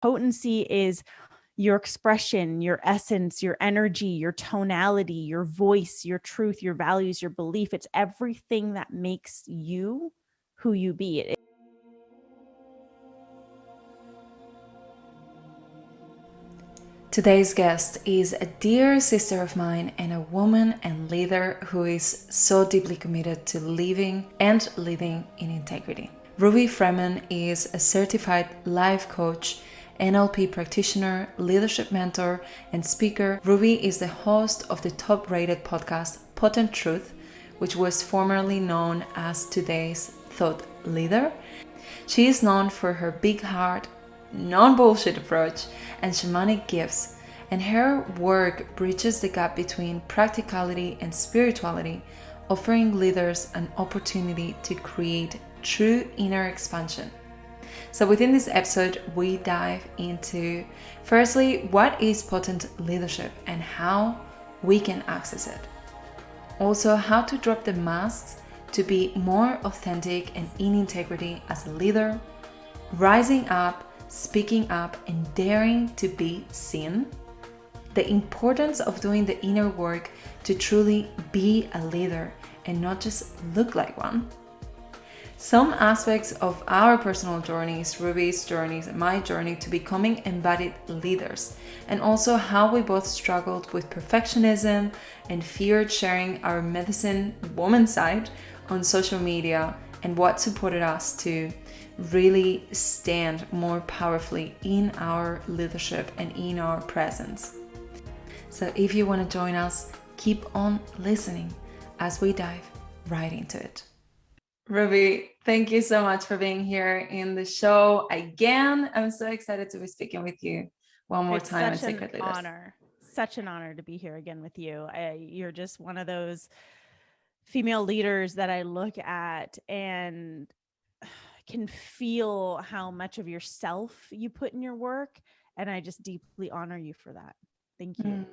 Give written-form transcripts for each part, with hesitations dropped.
Potency is your expression, your essence, your energy, your tonality, your voice, your truth, your values, your belief. It's everything that makes you who you be. Today's guest is a dear sister of mine and a woman and leader who is so deeply committed to living and leading in integrity. Ruby Fremon is a certified life coach, NLP practitioner, leadership mentor, and speaker. Ruby is the host of the top-rated podcast Potent Truth, which was formerly known as Today's Thought Leader. She is known for her big heart, non-bullshit approach, and shamanic gifts, and her work bridges the gap between practicality and spirituality, offering leaders an opportunity to create true inner expansion. So within this episode, we dive into, firstly, what is potent leadership and how we can access it. Also, how to drop the masks to be more authentic and in integrity as a leader, rising up, speaking up, and daring to be seen, the importance of doing the inner work to truly be a leader and not just look like one. Some aspects of our personal journeys, Ruby's journeys, and my journey to becoming embodied leaders, and also how we both struggled with perfectionism and feared sharing our medicine woman side on social media, and what supported us to really stand more powerfully in our leadership and in our presence. So if you want to join us, keep on listening as we dive right into it. Ruby, thank you so much for being here in the show again. I'm so excited to be speaking with you one more time on Sacred Leaders. Such an honor to be here again with you. You're just one of those female leaders that I look at and can feel how much of yourself you put in your work. And I just deeply honor you for that. Thank you.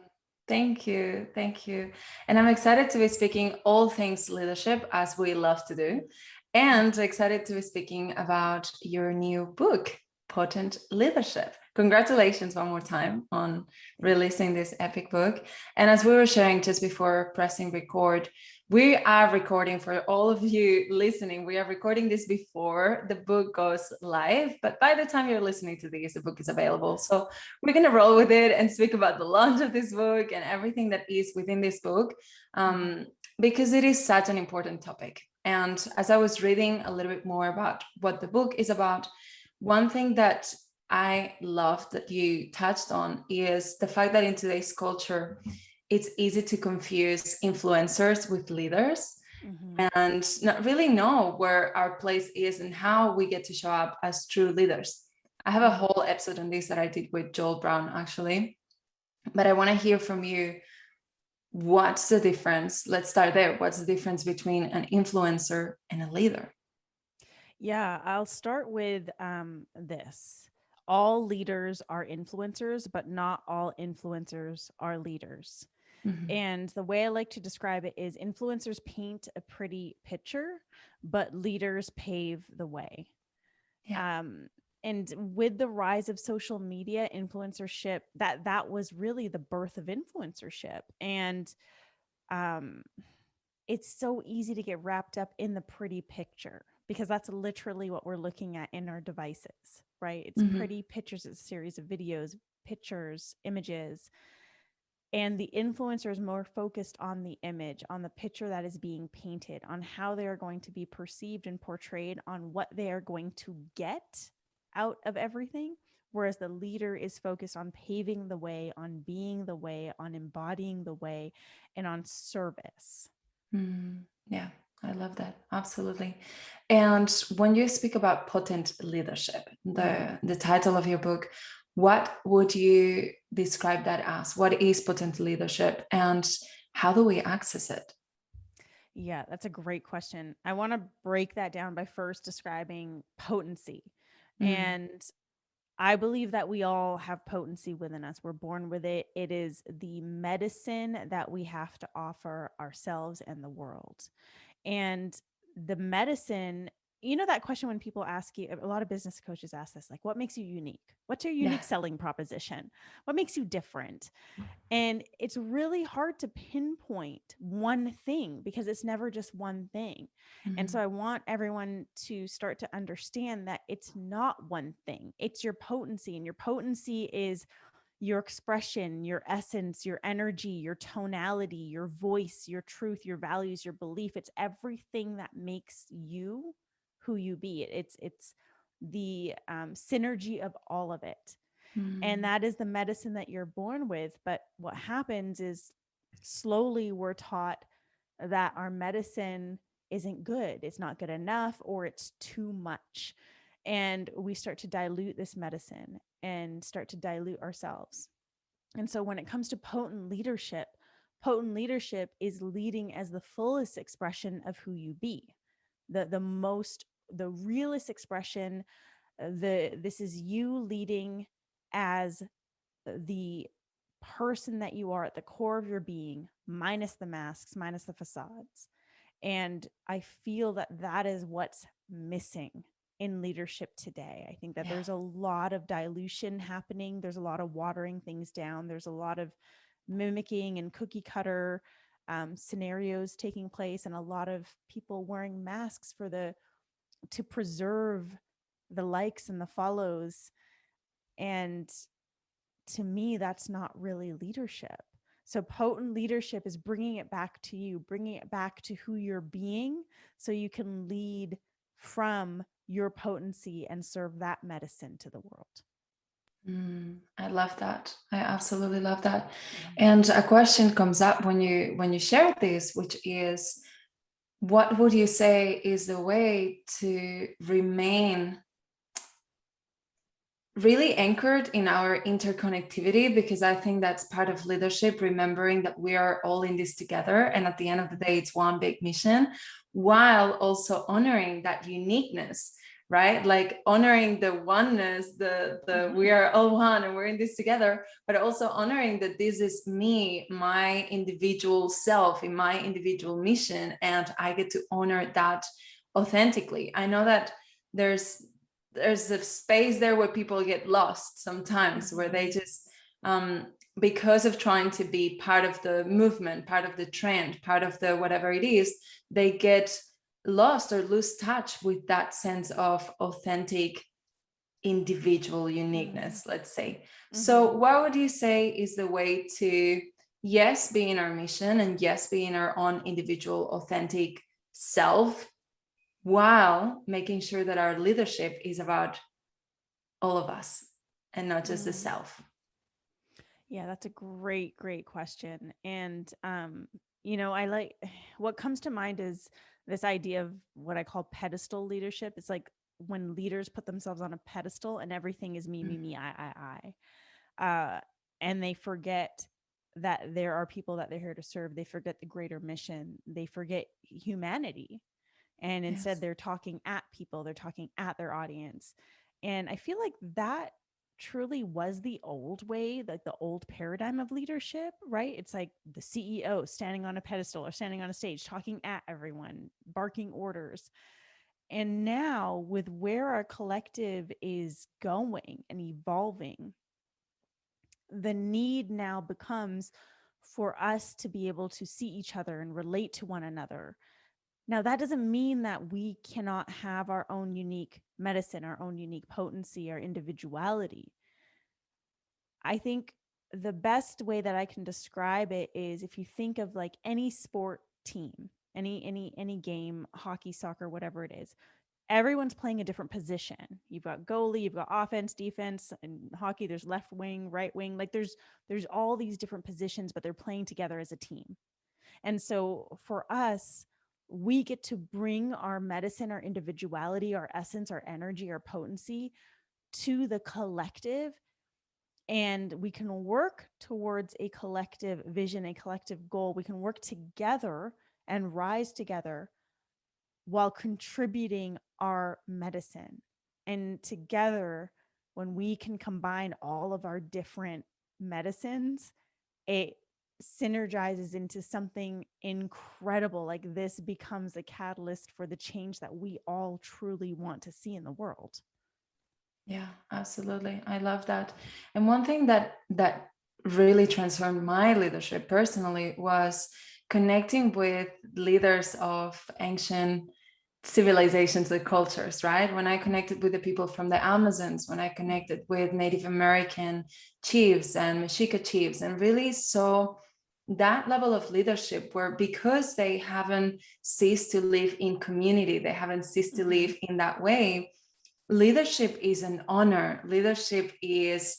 Thank you. Thank you. And I'm excited to be speaking all things leadership, as we love to do. And excited to be speaking about your new book, Potent Leadership. Congratulations one more time on releasing this epic book. And as we were sharing just before pressing record, we are recording for all of you listening. We are recording this before the book goes live, but by the time you're listening to this, the book is available. So we're going to roll with it and speak about the launch of this book and everything that is within this book, because it is such an important topic. And as I was reading a little bit more about what the book is about, one thing that I love that you touched on is the fact that in today's culture, it's easy to confuse influencers with leaders and not really know where our place is and how we get to show up as true leaders. I have a whole episode on this that I did with Joel Brown, actually, but I want to hear from you. What's the difference? Let's start there. What's the difference between an influencer and a leader? Yeah, I'll start with this. All leaders are influencers, but not all influencers are leaders. And the way I like to describe it is influencers paint a pretty picture, but leaders pave the way. Yeah. And with the rise of social media influencership, that was really the birth of influencership. And it's so easy to get wrapped up in the pretty picture because that's literally what we're looking at in our devices, right? It's pretty pictures, it's a series of videos, pictures, images. And the influencer is more focused on the image, on the picture that is being painted, on how they are going to be perceived and portrayed, on what they are going to get out of everything. Whereas the leader is focused on paving the way, on being the way, on embodying the way, and on service. Yeah, I love that. Absolutely. And when you speak about potent leadership, the title of your book, what would you describe that as? What is potent leadership and how do we access it? Yeah, that's a great question. I want to break that down by first describing potency. And I believe that we all have potency within us. We're born with it. It is the medicine that we have to offer ourselves and the world. And the medicine, that question when people ask you, a lot of business coaches ask this, like, what makes you unique? What's your Yeah. unique selling proposition? What makes you different? And it's really hard to pinpoint one thing because it's never just one thing. And so I want everyone to start to understand that it's not one thing. It's your potency, and your potency is your expression, your essence, your energy, your tonality, your voice, your truth, your values, your belief. It's everything that makes you who you be. It's the synergy of all of it. And that is the medicine that you're born with. But what happens is slowly we're taught that our medicine isn't good, it's not good enough, or it's too much. And we start to dilute this medicine and start to dilute ourselves. And so when it comes to potent leadership is leading as the fullest expression of who you be, the realest expression. This is you leading as the person that you are at the core of your being, minus the masks, minus the facades. And I feel that that is what's missing in leadership today. I think that there's a lot of dilution happening. There's a lot of watering things down. There's a lot of mimicking and cookie cutter scenarios taking place, and a lot of people wearing masks to preserve the likes and the follows. And to me, that's not really leadership. So potent leadership is bringing it back to you, bringing it back to who you're being, so you can lead from your potency and serve that medicine to the world. I love that. I absolutely love that. And a question comes up when you share this, which is, what would you say is the way to remain really anchored in our interconnectivity? Because I think that's part of leadership, remembering that we are all in this together, and at the end of the day, it's one big mission, while also honoring that uniqueness, right? Like honoring the oneness, the we are all one and we're in this together, but also honoring that this is me, my individual self, in my individual mission, and I get to honor that authentically. I know that there's a space there where people get lost sometimes, where they just because of trying to be part of the movement, part of the trend, part of the whatever it is, they get lost or lose touch with that sense of authentic individual uniqueness, let's say. So what would you say is the way to, yes, be in our mission, and yes, be in our own individual authentic self, while making sure that our leadership is about all of us and not just the self? Yeah, that's a great, great question. And, I like, what comes to mind is this idea of what I call pedestal leadership. It's like when leaders put themselves on a pedestal and everything is me, me, me, I. And they forget that there are people that they're here to serve. They forget the greater mission. They forget humanity. And instead, they're talking at people, they're talking at their audience. And I feel like that truly was the old way, like the old paradigm of leadership, right? It's like the CEO standing on a pedestal or standing on a stage, talking at everyone, barking orders. And now, with where our collective is going and evolving, the need now becomes for us to be able to see each other and relate to one another. Now, that doesn't mean that we cannot have our own unique medicine, our own unique potency, our individuality. I think the best way that I can describe it is, if you think of like any sport team, any game, hockey, soccer, whatever it is, everyone's playing a different position. You've got goalie, you've got offense, defense. In hockey, there's left wing, right wing. Like there's all these different positions, but they're playing together as a team. And so for us, we get to bring our medicine, our individuality, our essence, our energy, our potency to the collective. And we can work towards a collective vision, a collective goal. We can work together and rise together while contributing our medicine. And together, when we can combine all of our different medicines, it synergizes into something incredible. Like this becomes a catalyst for the change that we all truly want to see in the world. Yeah, absolutely. I love that. And one thing that really transformed my leadership personally was connecting with leaders of ancient civilizations and cultures, right? When I connected with the people from the Amazons, when I connected with Native American chiefs and Mexica chiefs, and really saw that level of leadership where, because they haven't ceased to live in community, they haven't ceased to live in that way, leadership is an honor. Leadership is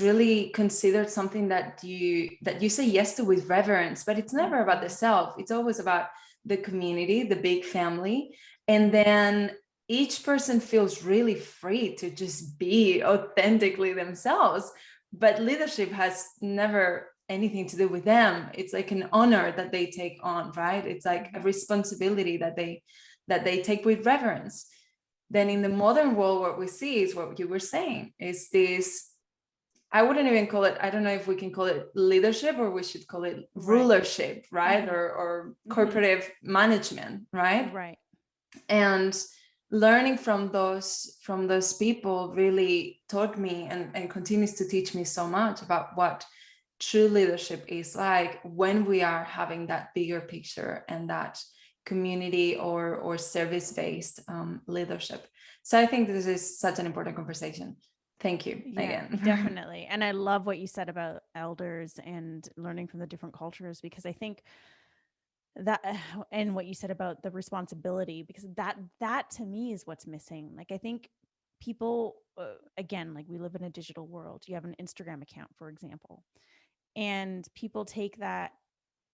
really considered something that you say yes to with reverence, but it's never about the self. It's always about the community, the big family. And then each person feels really free to just be authentically themselves, but leadership has never anything to do with them. It's like an honor that they take on, right? It's like a responsibility that they take with reverence. Then in the modern world, what we see is what you were saying, is this, I wouldn't even call it, I don't know if we can call it leadership, or we should call it rulership, right? Or corporate management, right? Right. And learning from those people really taught me, and continues to teach me so much about what true leadership is like when we are having that bigger picture and that community or service-based leadership. So I think this is such an important conversation. Thank you Yeah, again. definitely. And I love what you said about elders and learning from the different cultures, because I think that and what you said about the responsibility, because that to me is what's missing. Like I think people again, like we live in a digital world. You have an Instagram account, for example, and people take that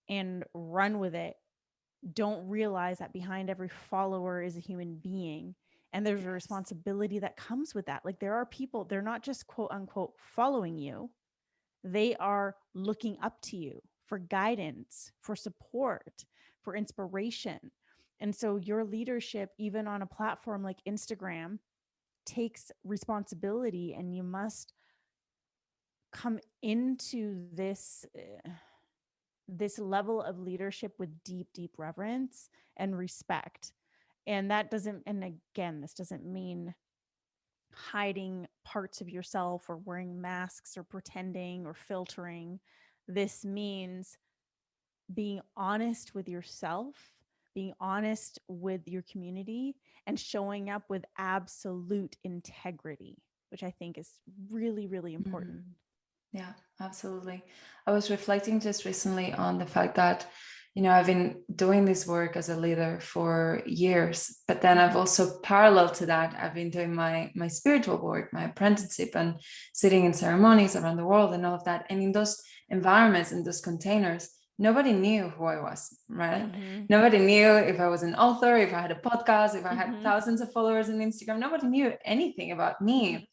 and run with it, don't realize that behind every follower is a human being, and there's a responsibility that comes with that. Like there are people, they're not just quote unquote following you, they are looking up to you for guidance, for support, for inspiration. And so your leadership, even on a platform like Instagram, takes responsibility, and you must come into this level of leadership with deep reverence and respect. And that doesn't, and again, this doesn't mean hiding parts of yourself or wearing masks or pretending or filtering. This means being honest with yourself, being honest with your community, and showing up with absolute integrity, which I think is really important. Yeah, absolutely. I was reflecting just recently on the fact that, I've been doing this work as a leader for years, but then I've also, parallel to that, I've been doing my spiritual work, my apprenticeship, and sitting in ceremonies around the world and all of that. And in those environments, in those containers, nobody knew who I was, right? Nobody knew if I was an author, if I had a podcast, if I had thousands of followers on Instagram. Nobody knew anything about me.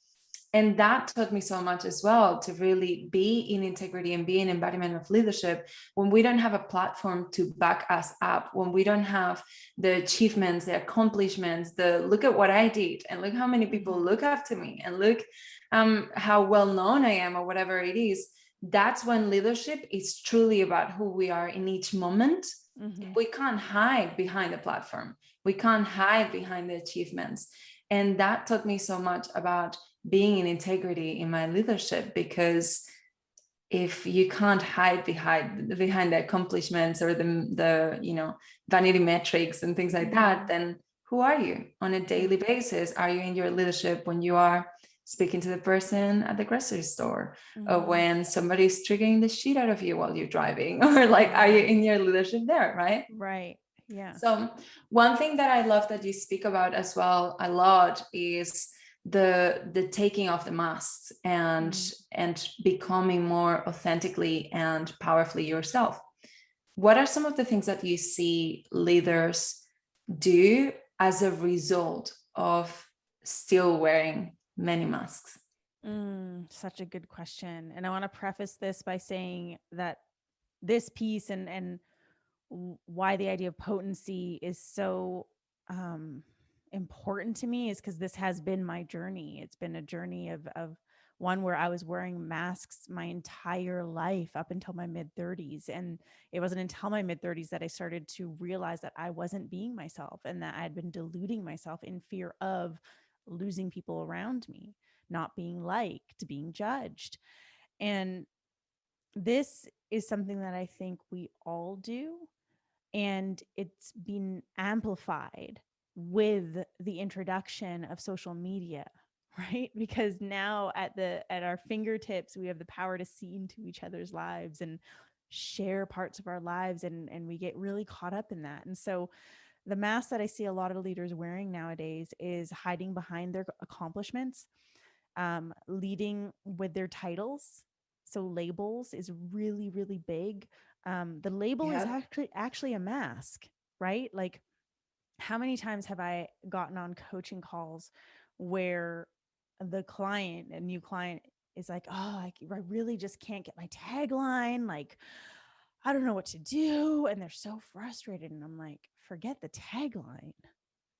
And that taught me so much as well, to really be in integrity and be an embodiment of leadership when we don't have a platform to back us up, when we don't have the achievements, the accomplishments, the look at what I did and look how many people look up to me and look how well known I am, or whatever it is. That's when leadership is truly about who we are in each moment. We can't hide behind the platform. We can't hide behind the achievements. And that taught me so much about being in integrity in my leadership, because if you can't hide behind the accomplishments or the vanity metrics and things like that, then who are you on a daily basis? Are you in your leadership when you are speaking to the person at the grocery store, or when somebody's triggering the shit out of you while you're driving, or like, are you in your leadership there, right? Right. Yeah. So one thing that I love that you speak about as well a lot is the taking off the masks and becoming more authentically and powerfully yourself. What are some of the things that you see leaders do as a result of still wearing many masks? Such a good question. And I want to preface this by saying that this piece and why the idea of potency is so important to me is because this has been my journey. It's been a journey of one where I was wearing masks my entire life up until my mid 30s. And it wasn't until my mid 30s that I started to realize that I wasn't being myself and that I had been deluding myself in fear of losing people around me, not being liked, being judged. And this is something that I think we all do. And it's been amplified with the introduction of social media, right? Because now at our fingertips, we have the power to see into each other's lives and share parts of our lives, and we get really caught up in that. And so the mask that I see a lot of leaders wearing nowadays is hiding behind their accomplishments, leading with their titles. So labels is really, really big. The label is Yeah. actually a mask, right? Like, how many times have I gotten on coaching calls where the client, a new client, is like, oh, I really just can't get my tagline. Like, I don't know what to do. And they're so frustrated. And I'm like, forget the tagline.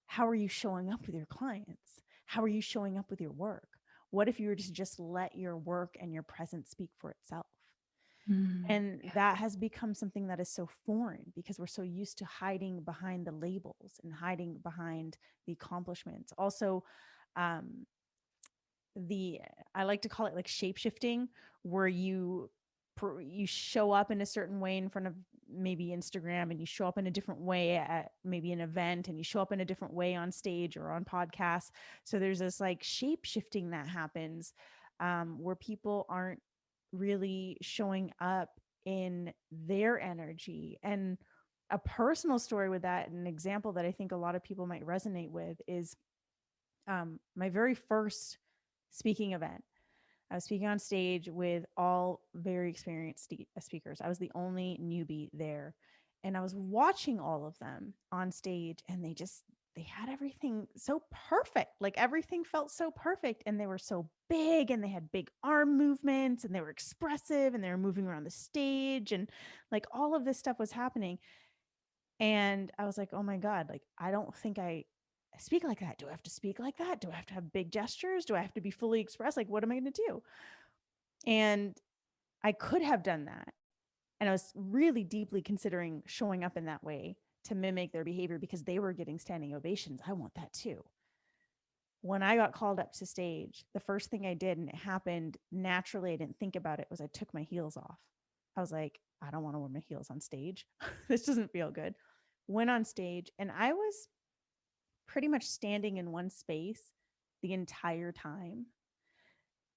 How are you showing up with your clients? How are you showing up with your work? What if you were to just let your work and your presence speak for itself? And Yeah. that has become something that is so foreign because we're so used to hiding behind the labels and hiding behind the accomplishments. Also, um, the I like to call it like shape shifting, where you show up in a certain way in front of maybe Instagram, and you show up in a different way at maybe an event, and you show up in a different way on stage or on podcasts. So there's this like shape shifting that happens, where people aren't really showing up in their energy. And a personal story with that, an example that I think a lot of people might resonate with, is my very first speaking event. I was speaking on stage with all very experienced speakers. I was the only newbie there. And I was watching all of them on stage, and they had everything so perfect. Like, everything felt so perfect, and they were so big, and they had big arm movements, and they were expressive, and they were moving around the stage, and like all of this stuff was happening. And I was like, oh my God, like, I don't think I speak like that. Do I have to speak like that? Do I have to have big gestures? Do I have to be fully expressed? Like, what am I going to do? And I could have done that. And I was really deeply considering showing up in that way to mimic their behavior because they were getting standing ovations. I want that too. When I got called up to stage, the first thing I did, and it happened naturally, I didn't think about it, was I took my heels off. I was like, I don't want to wear my heels on stage. This doesn't feel good. Went on stage, and I was pretty much standing in one space the entire time.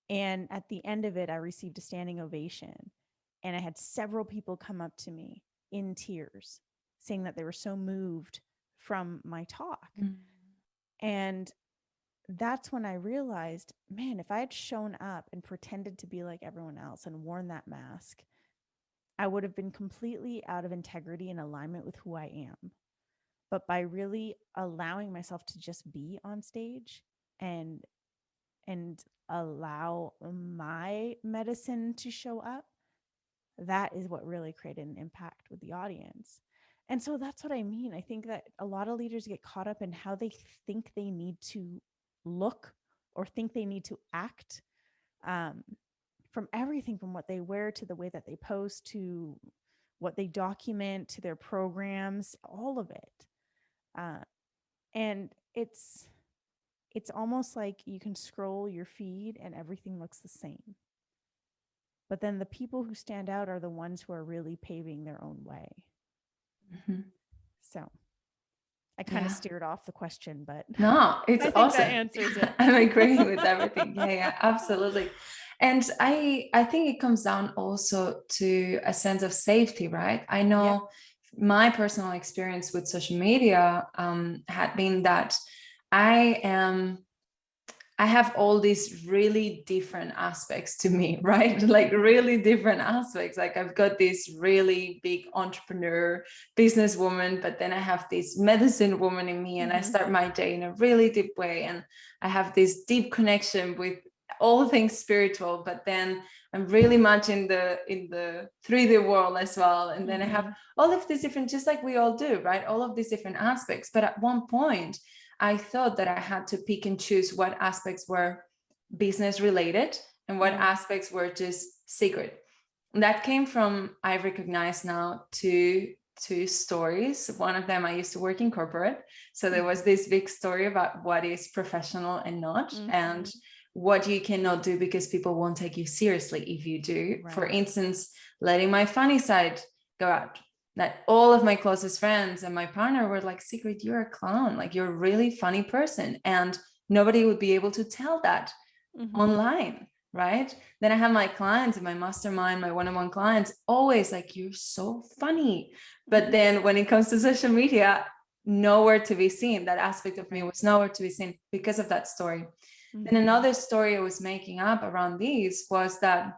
And at the end of it, I received a standing ovation. And I had several people come up to me in tears saying that they were so moved from my talk. Mm. And that's when I realized, man, if I had shown up and pretended to be like everyone else and worn that mask, I would have been completely out of integrity and alignment with who I am. But by really allowing myself to just be on stage and allow my medicine to show up, that is what really created an impact with the audience. And so that's what I mean. I think that a lot of leaders get caught up in how they think they need to look or think they need to act, um, from everything from what they wear to the way that they post to what they document to their programs, all of it. Uh, and it's almost like you can scroll your feed and everything looks the same. But then the people who stand out are the ones who are really paving their own way. Mm-hmm. So I kind of Yeah. steered off the question, but No, it's I think awesome. that answers it. I'm agreeing with everything. Yeah, absolutely. And I think it comes down also to a sense of safety, right? I Yep. know my personal experience with social media had been that I am I have all these really different aspects to me, right? Like really different aspects. Like I've got this really big entrepreneur, businesswoman, but then I have this medicine woman in me, and I start my day in a really deep way. And I have this deep connection with all things spiritual, but then I'm really much in the 3D world as well. And then I have all of these different, just like we all do, right? All of these different aspects. But at one point, I thought that I had to pick and choose what aspects were business related and what aspects were just secret. And that came from, I recognize now, two stories. One of them, I used to work in corporate, so there was this big story about what is professional and not, and what you cannot do because people won't take you seriously if you do. Right. For instance, letting my funny side go out. That all of my closest friends and my partner were like, Sigrid, you're a clown. Like, you're a really funny person. And nobody would be able to tell that online, right? Then I have my clients in my mastermind, my one-on-one clients, always like, you're so funny. But then when it comes to social media, nowhere to be seen. That aspect of me was nowhere to be seen because of that story. Then another story I was making up around these was that,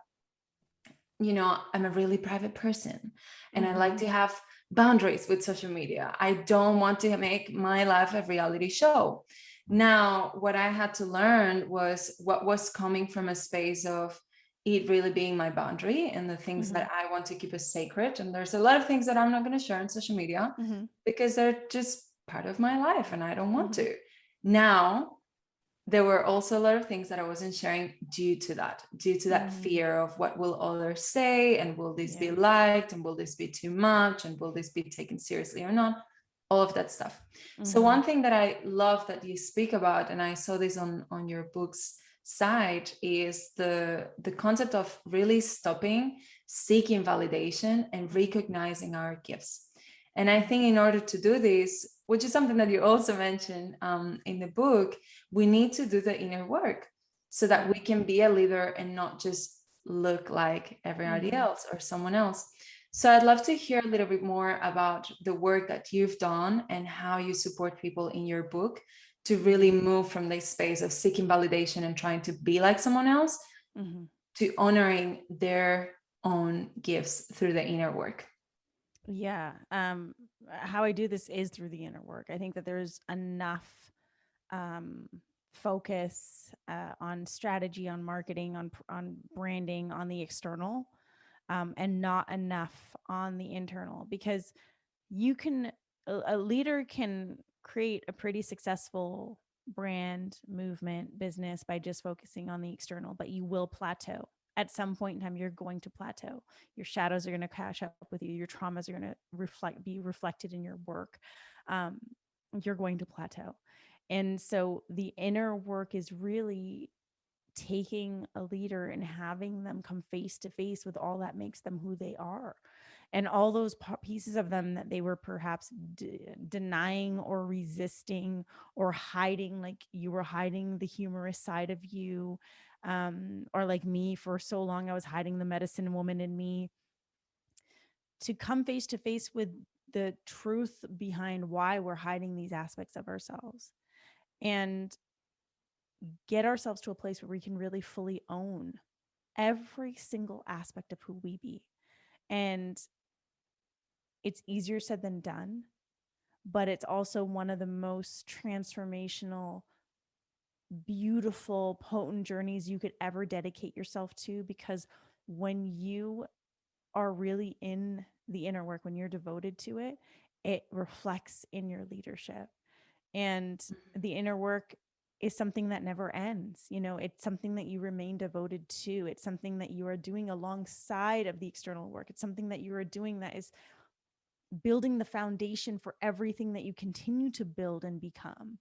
you know, I'm a really private person and I like to have boundaries with social media. I don't want to make my life a reality show. Now, what I had to learn was what was coming from a space of it really being my boundary and the things that I want to keep as sacred. And there's a lot of things that I'm not going to share on social media because they're just part of my life and I don't want to. Now, there were also a lot of things that I wasn't sharing due to that fear of what will others say, and will this be liked, and will this be too much, and will this be taken seriously or not, all of that stuff. So one thing that I love that you speak about, and I saw this on your book's side, is the concept of really stopping seeking validation and recognizing our gifts. And I think in order to do this, which is something that you also mentioned in the book, we need to do the inner work so that we can be a leader and not just look like everybody else or someone else. So I'd love to hear a little bit more about the work that you've done and how you support people in your book to really move from this space of seeking validation and trying to be like someone else to honoring their own gifts through the inner work. Yeah. How I do this is through the inner work. I think that there's enough focus on strategy, on marketing, on branding, on the external, and not enough on the internal, because a leader can create a pretty successful brand, movement, business by just focusing on the external, but you will plateau. At some point in time, you're going to plateau. Your shadows are going to catch up with you. Your traumas are going to be reflected in your work. You're going to plateau. And so the inner work is really taking a leader and having them come face to face with all that makes them who they are, and all those pieces of them that they were perhaps denying or resisting or hiding, like you were hiding the humorous side of you, or like me, for so long I was hiding the medicine woman in me, to come face to face with the truth behind why we're hiding these aspects of ourselves, and get ourselves to a place where we can really fully own every single aspect of who we be. And it's easier said than done, but it's also one of the most transformational, beautiful, potent journeys you could ever dedicate yourself to, because when you are really in the inner work, when you're devoted to it, it reflects in your leadership. And the inner work is something that never ends. You know, it's something that you remain devoted to. It's something that you are doing alongside of the external work. It's something that you are doing that is building the foundation for everything that you continue to build and become.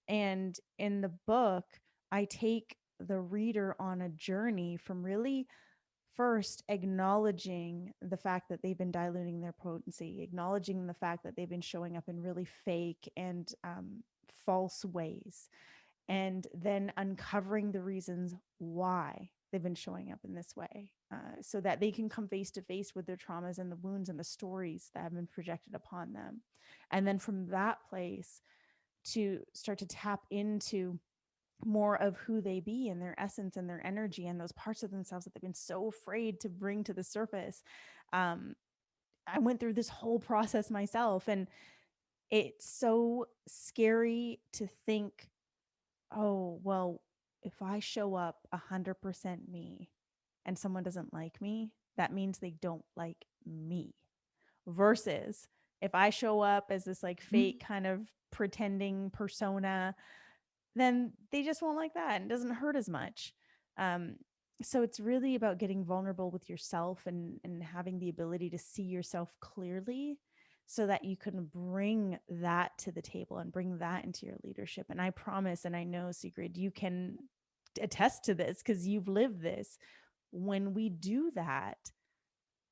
And in the book, I take the reader on a journey from really first acknowledging the fact that they've been diluting their potency, acknowledging the fact that they've been showing up in really fake and false ways, and then uncovering the reasons why they've been showing up in this way, so that they can come face to face with their traumas and the wounds and the stories that have been projected upon them. And then from that place to start to tap into more of who they be and their essence and their energy and those parts of themselves that they've been so afraid to bring to the surface. I went through this whole process myself, and it's so scary to think, oh, well, if I show up 100% me and someone doesn't like me, that means they don't like me. Versus if I show up as this like fake kind of pretending persona, then they just won't like that and it doesn't hurt as much. So it's really about getting vulnerable with yourself and having the ability to see yourself clearly so that you can bring that to the table and bring that into your leadership. And I promise, and I know, Sigrid, you can attest to this because you've lived this. When we do that,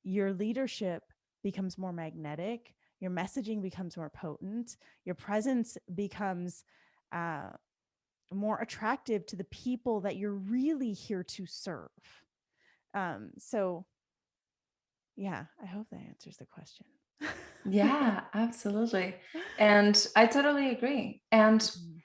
your leadership becomes more magnetic, your messaging becomes more potent, your presence becomes uh, more attractive to the people that you're really here to serve. So yeah, I hope that answers the question. Yeah, absolutely. And I totally agree. And Mhm.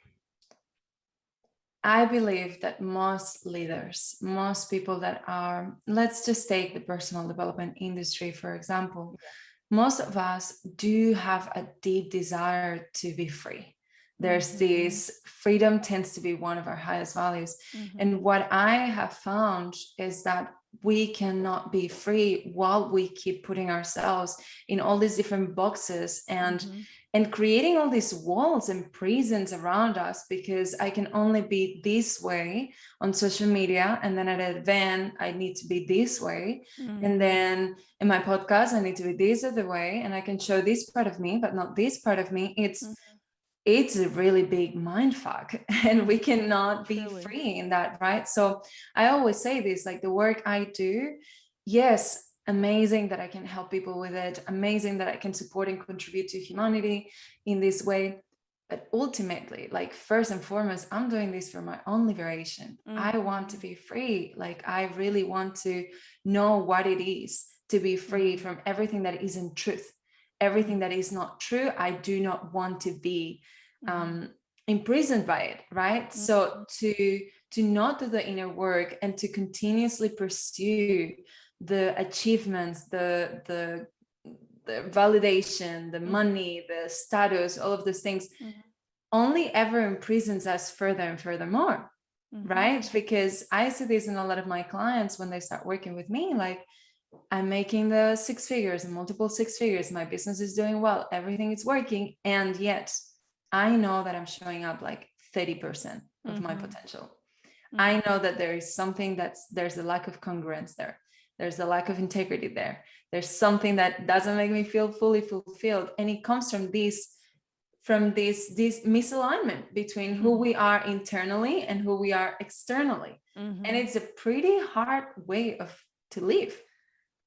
I believe that most leaders, most people that are, let's just take the personal development industry, for example, Yeah. most of us do have a deep desire to be free. There's Mhm. this freedom tends to be one of our highest values. And Mhm. what I have found is that we cannot be free while we keep putting ourselves in all these different boxes Mhm. and creating all these walls and prisons around us, because I can only be this way on social media, and then at an event I need to be this way, and Mhm. then in my podcast I need to be this other way, and I can show this part of me but not this part of me. Mhm. It's a really big mind fuck and we Mhm. cannot be Truly. free in that, right? So I always say this, like the work I do, yes, amazing that I can help people with it, amazing that I can support and contribute to humanity in this way, but ultimately, like first and foremost, I'm doing this for my own liberation. I want to Mhm. be free. Like I really want to know what it is to be free Mhm. from everything that isn't truth, everything Mhm. that is not true. I do not want to be Mhm. imprisoned by it, right? So Mhm. to not do the inner work and to continuously pursue the achievements, the validation, the Mhm. money, the status, all of those things Mhm. only ever imprisons us further and furthermore, Mhm. right? Because I see this in a lot of my clients when they start working with me, like I'm making the six figures and multiple six figures. My business is doing well. Everything is working. And yet I know that I'm showing up like 30% of my Mhm. potential. I Mhm. know that there is something there's a lack of congruence there. There's a lack of integrity there. There's something that doesn't make me feel fully fulfilled. And it comes from this misalignment between who Mhm. we are internally and who we are externally. And Mhm. it's a pretty hard way of to live.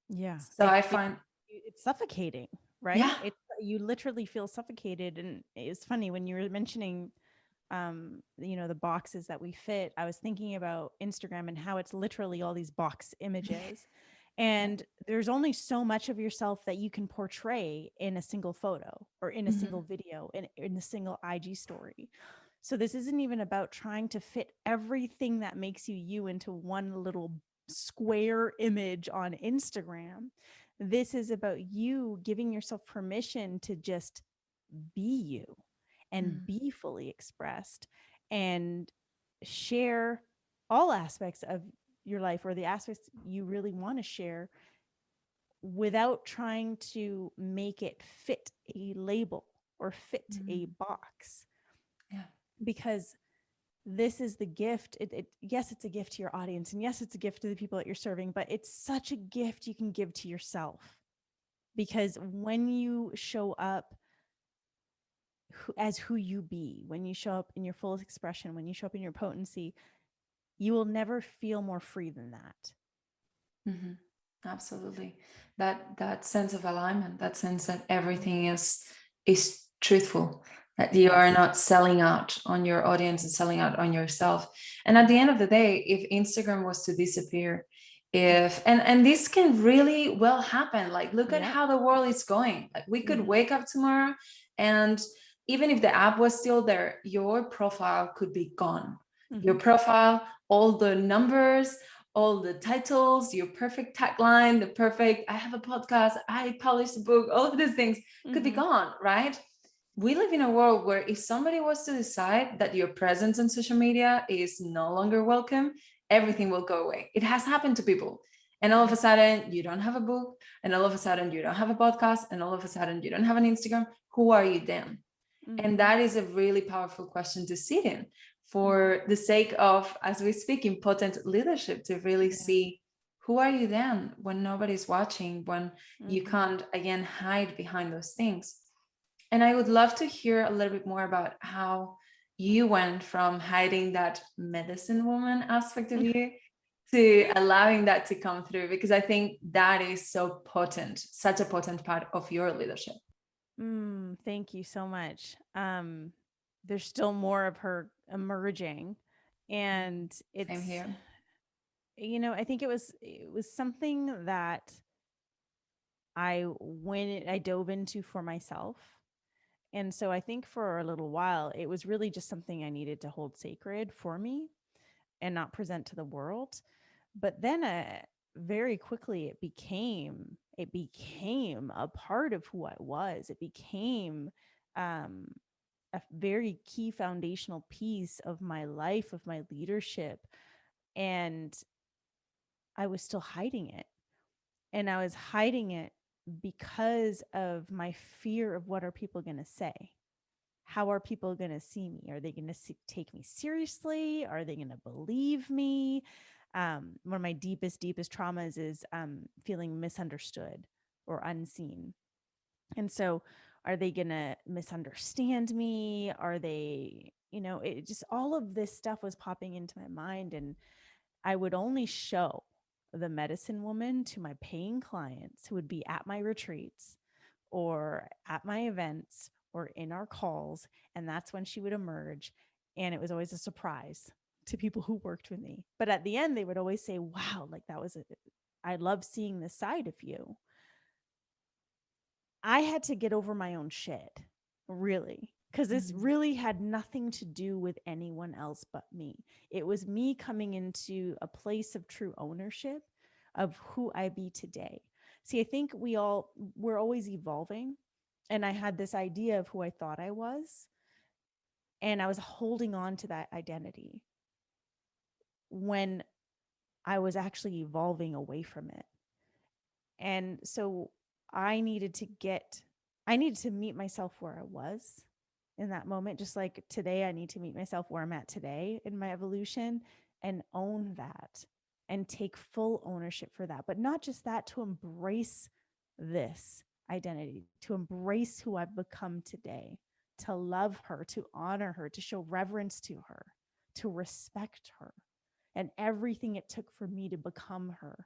Yeah. So I find, It's suffocating, yeah. right? It You literally feel suffocated. And it's funny when you were mentioning the boxes that we fit. I was thinking about Instagram and how it's literally all these box images. Yeah. And there's only so much of yourself that you can portray in a single photo or in a Mm-hmm. single video, in a single IG story. So this isn't even about trying to fit everything that makes you into one little square image on Instagram. This is about you giving yourself permission to just be you and be fully expressed and share all aspects of your life or the aspects you really want to share without trying to make it fit a label or fit a Mm-hmm. box, Yeah. because this is the gift. Yes, it's a gift to your audience, and yes, it's a gift to the people that you're serving, but it's such a gift you can give to yourself, because when you show up as who you be, when you show up in your fullest expression, when you show up in your potency, you will never feel more free than that. Mm-hmm. Absolutely. That sense of alignment, that sense that Mhm. everything is truthful, that you are Yes. not selling out on your audience and selling out on yourself. And at the end of the day, if Instagram was to disappear, if and this can really well happen. Like look at Yep. how the world is going. Like we could Mhm. wake up tomorrow and even if the app was still there, your profile could be gone. Your Mhm. profile, all the numbers, all the titles, your perfect tagline, the perfect, I have a podcast, I published a book, all of these things could be Mhm. gone, right? We live in a world where if somebody was to decide that your presence on social media is no longer welcome, everything will go away. It has happened to people. And all of a Yep. sudden, you don't have a book, and all of a sudden, you don't have a podcast, and all of a sudden, you don't have an Instagram. Who are you then? And Mhm. that is a really powerful question to sit in. for the sake of, as we speak, impotent leadership, to really see who are you then when nobody's watching, when you can't, again, hide behind those things. And I would love to hear a little bit more about how you went from hiding that medicine woman aspect of you to allowing that to come through, because I think that is so potent, such a potent part of your leadership. Thank you so much. There's still more of her emerging, and Same it's, here. I think it was something that I dove into for myself. And so I think for a little while, it was really just something I needed to hold sacred for me and not present to the world. But then very quickly it became a part of who I was. It became a very key foundational piece of my life, of my leadership. And I was still hiding it. And I was hiding it because of my fear of what are people going to say? How are people going to see me? Are they going to take me seriously? Are they going to believe me? One of my deepest traumas is feeling misunderstood or unseen. And so are they going to misunderstand me? Are they, it just, all of this stuff was popping into my mind. And I would only show the medicine woman to my paying clients who would be at my retreats or at my events or in our calls. And that's when she would emerge. And it was always a surprise to people who worked with me. But at the end, they would always say, wow, like I love seeing this side of you. I had to get over my own shit, really, because this really had nothing to do with anyone else but me. It was me coming into a place of true ownership of who I be today. See, I think we're always evolving. And I had this idea of who I thought I was. And I was holding on to that identity when I was actually evolving away from it. And so I needed to meet myself where I was in that moment. Just like today, I need to meet myself where I'm at today in my evolution and own that and take full ownership for that. But not just that, to embrace this identity, to embrace who I've become today, to love her, to honor her, to show reverence to her, to respect her, and everything it took for me to become her.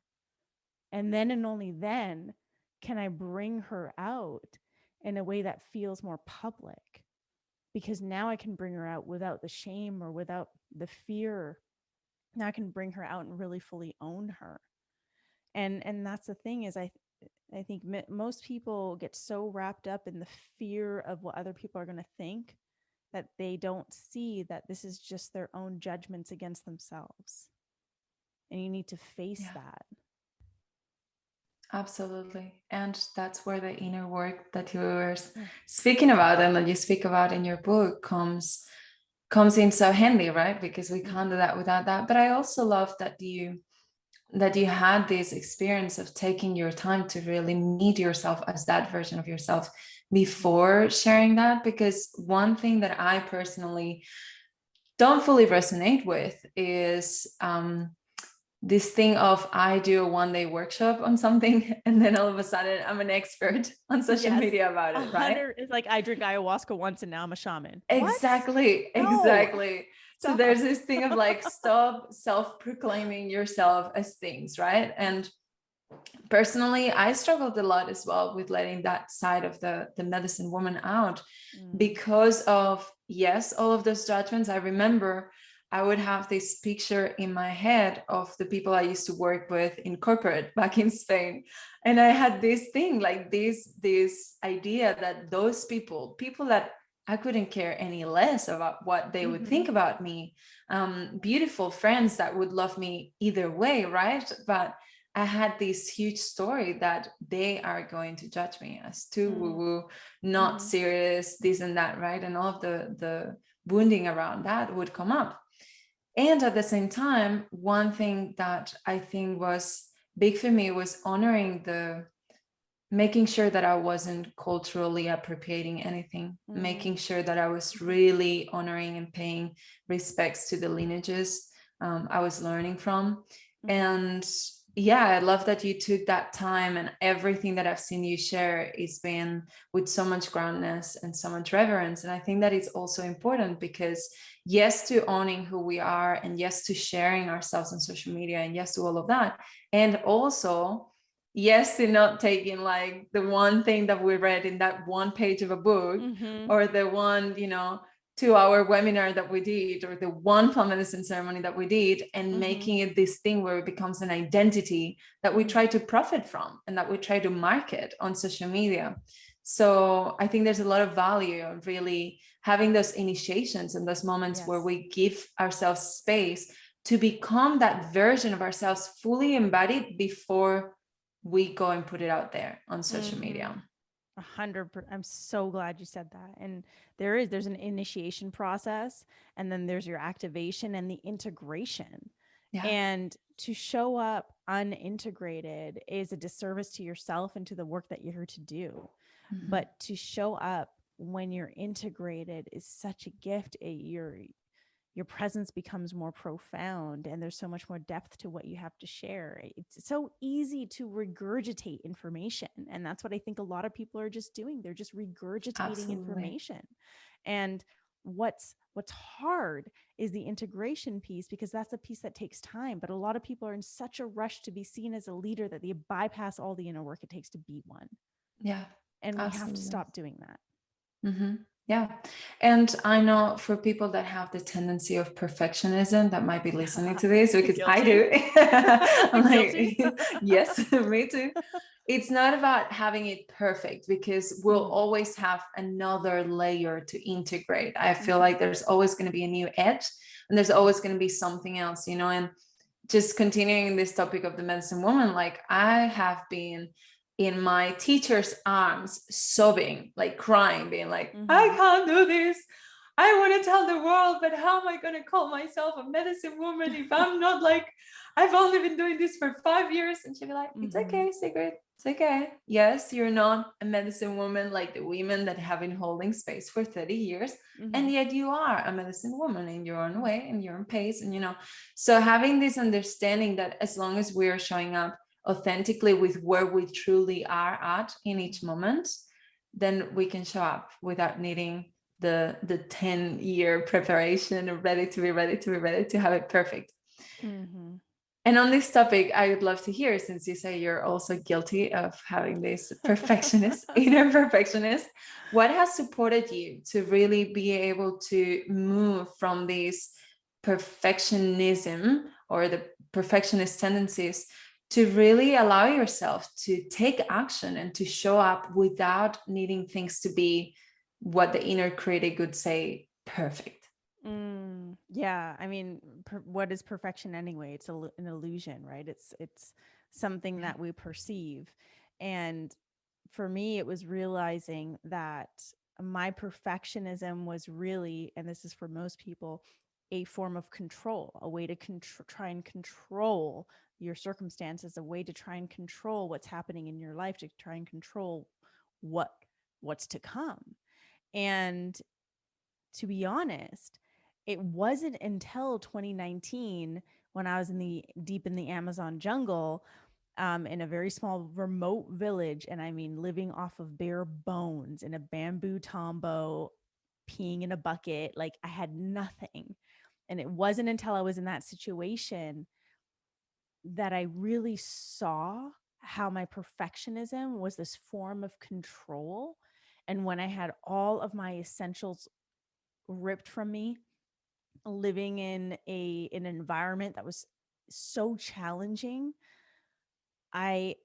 And then and only then can I bring her out in a way that feels more public, because now I can bring her out without the shame or without the fear. Now I can bring her out and really fully own her. And that's the thing is I think most people get so wrapped up in the fear of what other people are going to think that they don't see that this is just their own judgments against themselves. And you need to face that. Absolutely. And that's where the inner work that you were speaking about and that you speak about in your book comes in so handy, right? Because we can't do that without that. But I also love that you had this experience of taking your time to really meet yourself as that version of yourself before sharing that. Because one thing that I personally don't fully resonate with is this thing of I do a one-day workshop on something and then all of a sudden I'm an expert on social media about it, right? It's like I drink ayahuasca once and now I'm a shaman. Exactly. So there's this thing of like, stop self-proclaiming yourself as things, right? And personally, I struggled a lot as well with letting that side of the medicine woman out because of, yes, all of those judgments. I remember I would have this picture in my head of the people I used to work with in corporate back in Spain. And I had this thing, like this idea that those people that I couldn't care any less about what they would think about me, beautiful friends that would love me either way, right? But I had this huge story that they are going to judge me as too woo-woo, not serious, this and that, right? And all of the wounding around that would come up. And at the same time, one thing that I think was big for me was honoring the making sure that I wasn't culturally appropriating anything, Mm-hmm. making sure that I was really honoring and paying respects to the lineages I was learning from. Mm-hmm. And yeah, I love that you took that time, and everything that I've seen you share is been with so much groundness and so much reverence. And I think that it's also important because, yes, to owning who we are, and yes, to sharing ourselves on social media, and yes, to all of that. And also, yes, to not taking like the one thing that we read in that one page of a book, Mm-hmm. or the one, 2-hour webinar that we did, or the one plant medicine ceremony that we did, and Mm-hmm. making it this thing where it becomes an identity that we Mm-hmm. try to profit from and that we try to market on social media. So I think there's a lot of value of really having those initiations and those moments where Yes. we give ourselves space to become that version of ourselves fully embodied before we go and put it out there on social Mm-hmm. media. 100%. I'm so glad you said that. And there's an initiation process, and then there's your activation and the integration. Yeah. And to show up unintegrated is a disservice to yourself and to the work that you're here to do. Mm-hmm. But to show up when you're integrated is such a gift. Your presence becomes more profound, and there's so much more depth to what you have to share. It's so easy to regurgitate information, and that's what I think a lot of people are just doing. They're just regurgitating Absolutely. information. And what's hard is the integration piece, because that's a piece that takes time. But a lot of people are in such a rush to be seen as a leader that they bypass all the inner work it takes to be one. Yeah, And we have to absolutely. stop doing that. Mm-hmm. Yeah. And I know for people that have the tendency of perfectionism that might be listening to this, because I Guilty. do. I'm Guilty. like, yes, me too. It's not about having it perfect, because we'll Mm-hmm. always have another layer to integrate. I feel Mm-hmm. like there's always going to be a new edge, and there's always going to be something else, and just continuing this topic of the medicine woman, like I have been in my teacher's arms, sobbing, like crying, being like, I Mm-hmm. can't do this. I want to tell the world, but how am I going to call myself a medicine woman if I'm not like, I've only been doing this for 5 years? And she'd be like, it's Mm-hmm. okay, Sigrid. It's okay. Yes, you're not a medicine woman like the women that have been holding space for 30 years. Mm-hmm. And yet you are a medicine woman in your own way, in your own pace. And, so having this understanding that as long as we're showing up authentically with where we truly are at in each moment, then we can show up without needing the 10-year preparation, ready to be ready to be ready to have it perfect. Mm-hmm. And on this topic, I would love to hear, since you say you're also guilty of having this perfectionist, inner perfectionist, what has supported you to really be able to move from this perfectionism or the perfectionist tendencies to really allow yourself to take action and to show up without needing things to be what the inner critic would say perfect? Yeah, I mean, what is perfection anyway? It's an illusion, right? It's something Yeah. that we perceive. And for me, it was realizing that my perfectionism was really, and this is for most people, a form of control, a way to try and control your circumstances, a way to try and control what's happening in your life, to try and control what what's to come. And to be honest, it wasn't until 2019, when I was deep in the Amazon jungle, in a very small remote village, and I mean living off of bare bones in a bamboo tombo, peeing in a bucket, like I had nothing. And it wasn't until I was in that situation that I really saw how my perfectionism was this form of control. And when I had all of my essentials ripped from me, living in an environment that was so challenging, I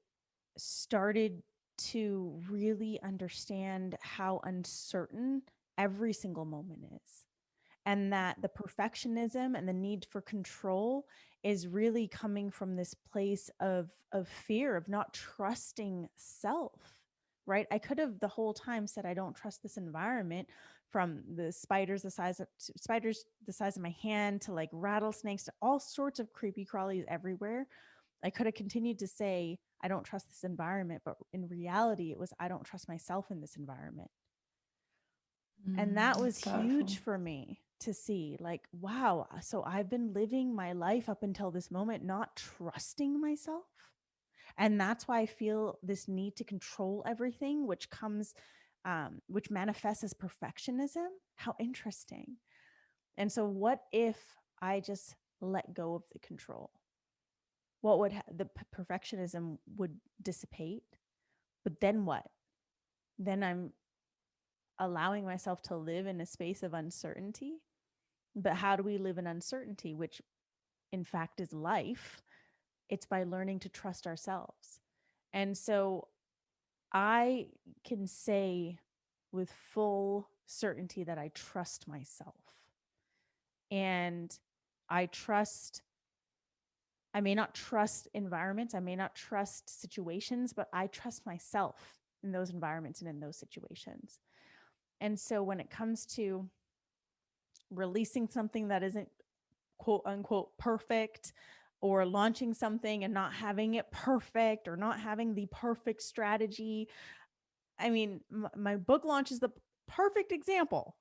started to really understand how uncertain every single moment is, and that the perfectionism and the need for control is really coming from this place of fear, of not trusting self. Right? I could have the whole time said I don't trust this environment, from the spiders the size of my hand to like rattlesnakes to all sorts of creepy crawlies everywhere. I could have continued to say, I don't trust this environment, but in reality, it was, I don't trust myself in this environment. And that was That's huge powerful. for me to see, like, wow, so I've been living my life up until this moment not trusting myself. And that's why I feel this need to control everything, which comes, which manifests as perfectionism. How interesting. And so, what if I just let go of the control? What would the perfectionism would dissipate? But then what? Then I'm allowing myself to live in a space of uncertainty. But how do we live in uncertainty, which in fact is life? It's by learning to trust ourselves. And so I can say with full certainty that I trust myself. And I trust, I may not trust environments, I may not trust situations, but I trust myself in those environments and in those situations. And so when it comes to releasing something that isn't quote unquote perfect, or launching something and not having it perfect, or not having the perfect strategy, I mean, my book launch is the perfect example.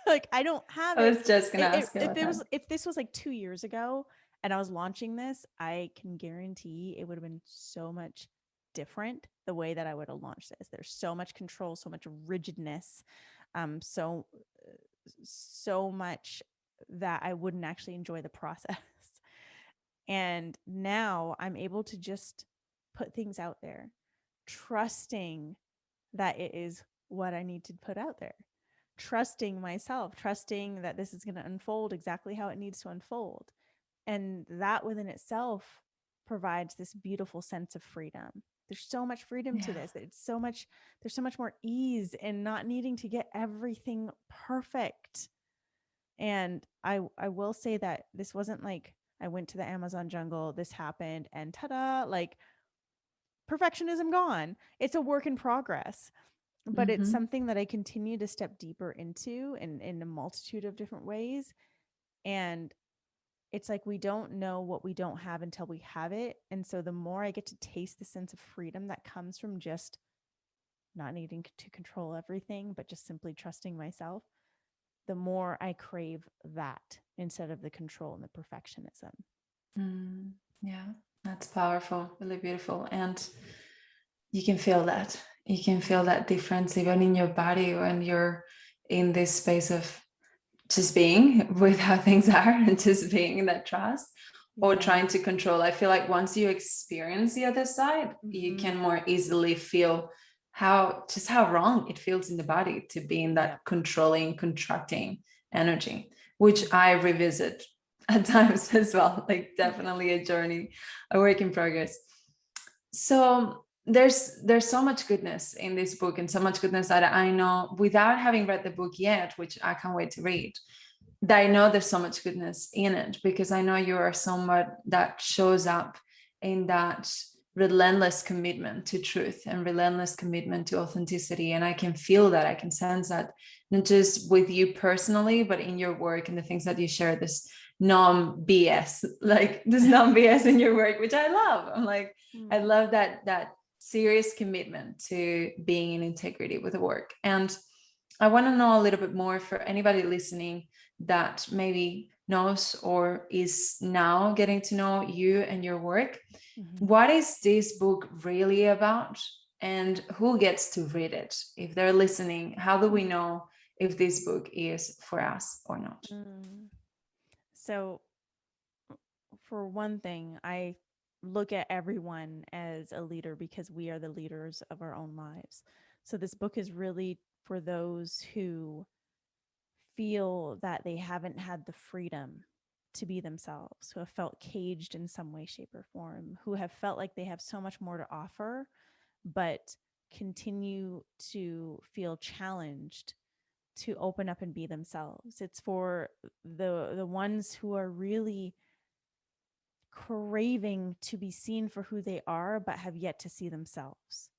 Like, I don't have I it. was just gonna If, ask you if about it that. was, if this was like 2 years ago and I was launching this, I can guarantee it would have been so much different the way that I would have launched this. There's so much control, so much rigidness, so so much that I wouldn't actually enjoy the process. And now I'm able to just put things out there, trusting that it is what I need to put out there, trusting myself, trusting that this is going to unfold exactly how it needs to unfold. And that within itself provides this beautiful sense of freedom. There's so much freedom to Yeah. this. There's so much more ease in not needing to get everything perfect. And I will say that this wasn't like I went to the Amazon jungle, this happened, and ta-da, like perfectionism gone. It's a work in progress, but it's Mm-hmm. something that I continue to step deeper into in a multitude of different ways. And it's like we don't know what we don't have until we have it. And so the more I get to taste the sense of freedom that comes from just not needing to control everything, but just simply trusting myself, the more I crave that instead of the control and the perfectionism. Yeah, that's powerful, really beautiful. And you can feel that. You can feel that difference even in your body when you're in this space of just being with how things are and just being in that trust or Yeah. trying to control. I feel like once you experience the other side, you Mm-hmm. can more easily feel how wrong it feels in the body to be in that Yep. controlling, contracting energy, which Mm-hmm. I revisit at times as well. Like Yeah. definitely a journey, a work in progress. So there's so much goodness in this book and so much goodness that I know without having read the book yet, which I can't wait to read, that I know there's so much goodness in it because I know you are someone that shows up in that relentless commitment to truth and relentless commitment to authenticity. And I can feel that, I can sense that, not just with you personally, but in your work and the things that you share, this non-BS, like this non-BS in your work, which I love. I'm like, I Mm. love that serious commitment to being in integrity with the work. And I want to know a little bit more for anybody listening that maybe knows or is now getting to know you and your work. Mm-hmm. What is this book really about? And who gets to read it? If they're listening, how do we know if this book is for us or not? Mm. So, for one thing, I look at everyone as a leader because we are the leaders of our own lives. So, this book is really for those who feel that they haven't had the freedom to be themselves, who have felt caged in some way, shape, or form, who have felt like they have so much more to offer, but continue to feel challenged to open up and be themselves. It's for the ones who are really craving to be seen for who they are, but have yet to see themselves.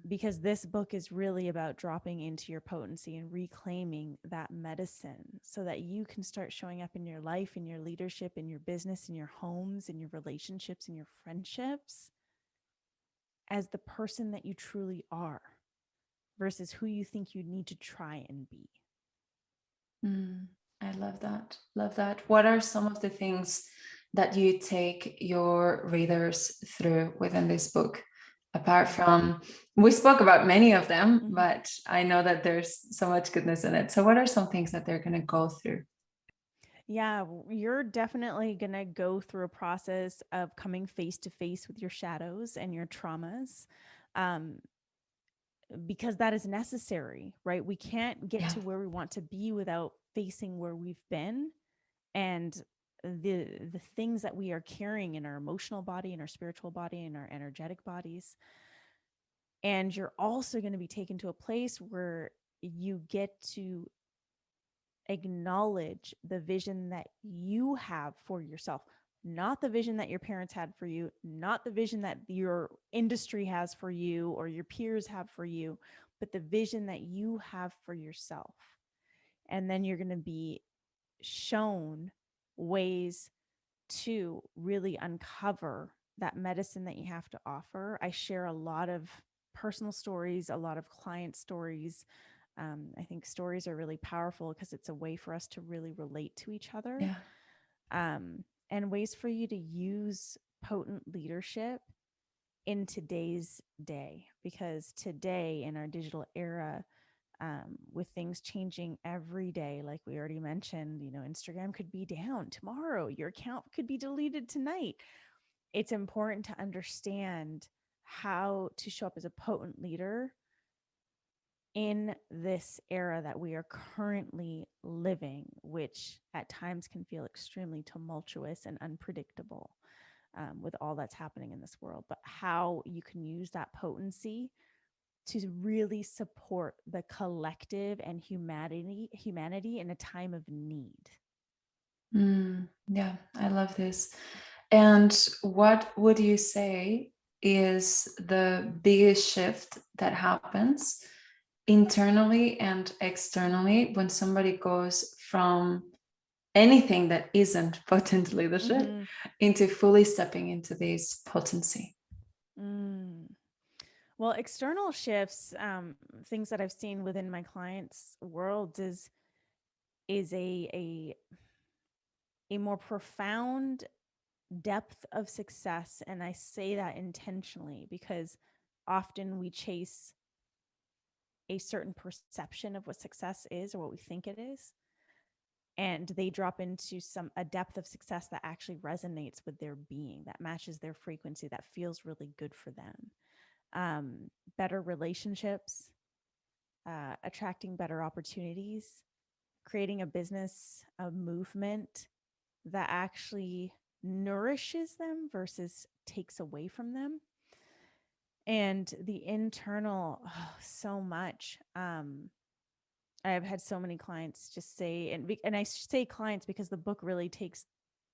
because this book is really about dropping into your potency and reclaiming that medicine so that you can start showing up in your life, in your leadership, in your business, in your homes, in your relationships, in your friendships as the person that you truly are versus who you think you need to try and be. I love that. Love that. What are some of the things that you take your readers through within this book? Apart from, we spoke about many of them, but I know that there's so much goodness in it. So what are some things that they're going to go through? Yeah, you're definitely going to go through a process of coming face to face with your shadows and your traumas. Because that is necessary, right? We can't get to where we want to be without facing where we've been and the things that we are carrying in our emotional body, in our spiritual body, in our energetic bodies. And you're also going to be taken to a place where you get to acknowledge the vision that you have for yourself, not the vision that your parents had for you, not the vision that your industry has for you or your peers have for you, but the vision that you have for yourself. And then you're going to be shown ways to really uncover that medicine that you have to offer. I share a lot of personal stories, a lot of client stories. I think stories are really powerful because it's a way for us to really relate to each other. And ways for you to use potent leadership in today's day, because today in our digital era, with things changing every day, like we already mentioned, Instagram could be down tomorrow, your account could be deleted tonight. It's important to understand how to show up as a potent leader in this era that we are currently living, which at times can feel extremely tumultuous and unpredictable, with all that's happening in this world, but how you can use that potency to really support the collective and humanity in a time of need. Yeah, I love this. And what would you say is the biggest shift that happens internally and externally when somebody goes from anything that isn't potent leadership into fully stepping into this potency? Well, external shifts, things that I've seen within my clients' worlds is a more profound depth of success. And I say that intentionally because often we chase a certain perception of what success is or what we think it is. And they drop into a depth of success that actually resonates with their being, that matches their frequency, that feels really good for them. Better relationships, attracting better opportunities, creating a business, a movement that actually nourishes them versus takes away from them. And the internal, so much. I've had so many clients just say, and I say clients because the book really takes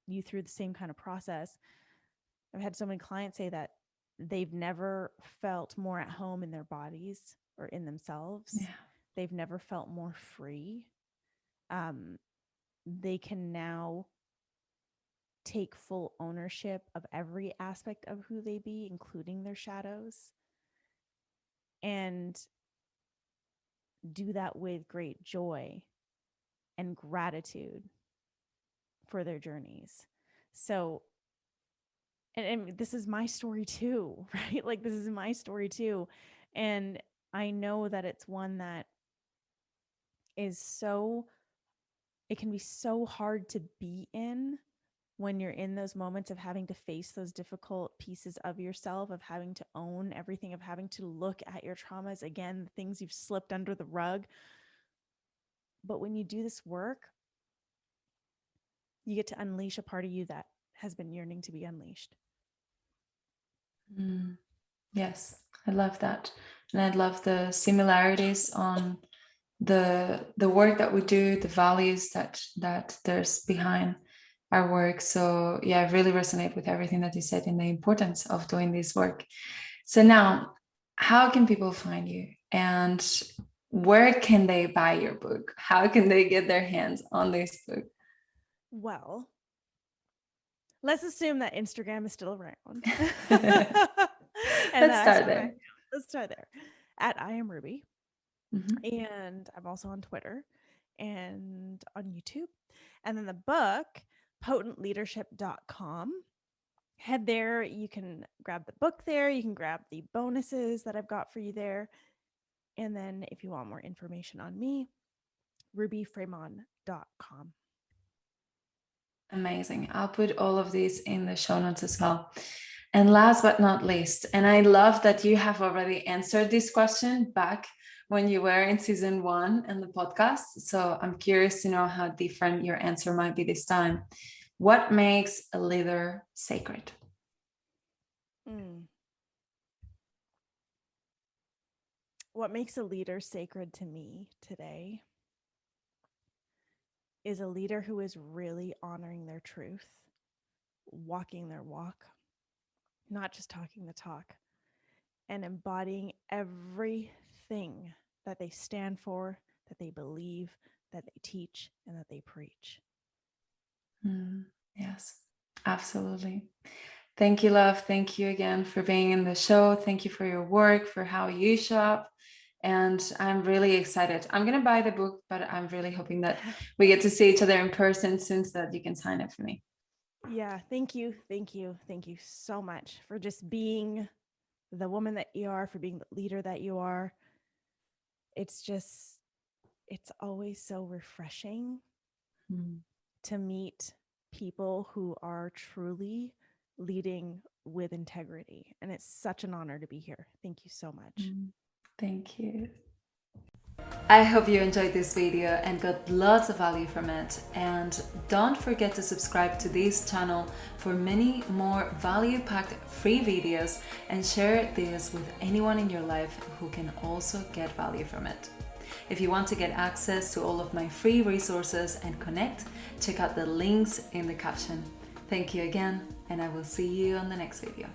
you through the same kind of process. I've had so many clients say that they've never felt more at home in their bodies or in themselves. Yeah. They've never felt more free. They can now take full ownership of every aspect of who they be, including their shadows, and do that with great joy and gratitude for their journeys. So, and this is my story too, right? Like, this is my story too. And I know that it's one that it can be so hard to be in when you're in those moments of having to face those difficult pieces of yourself, of having to own everything, of having to look at your traumas again, the things you've slipped under the rug. But when you do this work, you get to unleash a part of you that has been yearning to be unleashed. Yes, I love that. And I love the similarities on the work that we do, the values that there's behind our work. So yeah, I really resonate with everything that you said and the importance of doing this work. So now how can people find you? And where can they buy your book? How can they get their hands on this book? Well, let's assume that Instagram is still around. And Let's that I start still have my there. account. Let's start there. At I am Ruby. Mhm. And I'm also on Twitter and on YouTube. And then the book, potentleadership.com. Head there. You can grab the book there. You can grab the bonuses that I've got for you there. And then if you want more information on me, rubyfremon.com. Amazing. I'll put all of these in the show notes as well. And last but not least, and I love that you have already answered this question back when you were in season 1 in the podcast. So I'm curious to know how different your answer might be this time. What makes a leader sacred? What makes a leader sacred to me today is a leader who is really honoring their truth, walking their walk, not just talking the talk, and embodying everything that they stand for, that they believe, that they teach, and that they preach. Yes, absolutely. Thank you, love. Thank you again for being in the show. Thank you for your work, for how you show up. And I'm really excited. I'm going to buy the book, but I'm really hoping that we get to see each other in person soon so that you can sign it for me. Yeah, thank you. Thank you. Thank you so much for just being the woman that you are, for being the leader that you are. It's always so refreshing to meet people who are truly leading with integrity. And it's such an honor to be here. Thank you so much. Thank you. I hope you enjoyed this video and got lots of value from it. And don't forget to subscribe to this channel for many more value-packed free videos, and share this with anyone in your life who can also get value from it. If you want to get access to all of my free resources and connect, check out the links in the caption. Thank you again, and I will see you on the next video.